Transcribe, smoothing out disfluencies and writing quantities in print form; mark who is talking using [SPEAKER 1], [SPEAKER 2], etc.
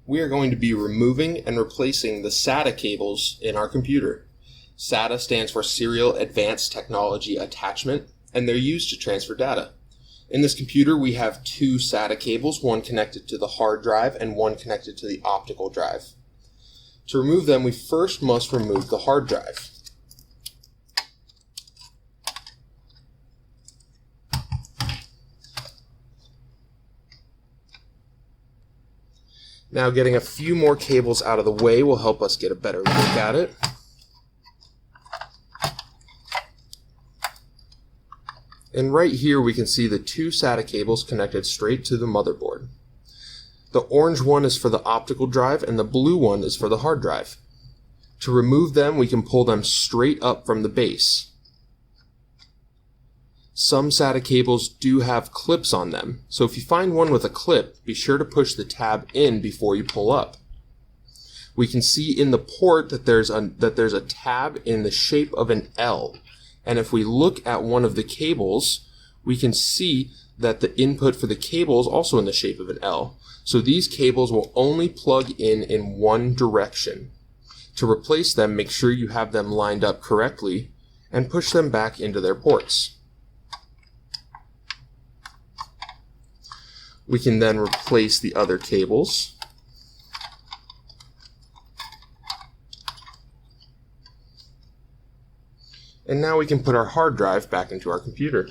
[SPEAKER 1] we are going to be removing and replacing the SATA cables in our computer. SATA stands for Serial Advanced Technology Attachment, and they're used to transfer data. In this computer, we have two SATA cables, one connected to the hard drive and one connected to the optical drive. To remove them, we first must remove the hard drive. Now, getting a few more cables out of the way will help us get a better look at it. And right here we can see the two SATA cables connected straight to the motherboard. The orange one is for the optical drive and the blue one is for the hard drive. To remove them, we can pull them straight up from the base. Some SATA cables do have clips on them, so if you find one with a clip, be sure to push the tab in before you pull up. We can see in the port that there's a tab in the shape of an L, and if we look at one of the cables, we can see that the input for the cable is also in the shape of an L. So these cables will only plug in one direction. To replace them, make sure you have them lined up correctly and push them back into their ports. We can then replace the other cables. And now we can put our hard drive back into our computer.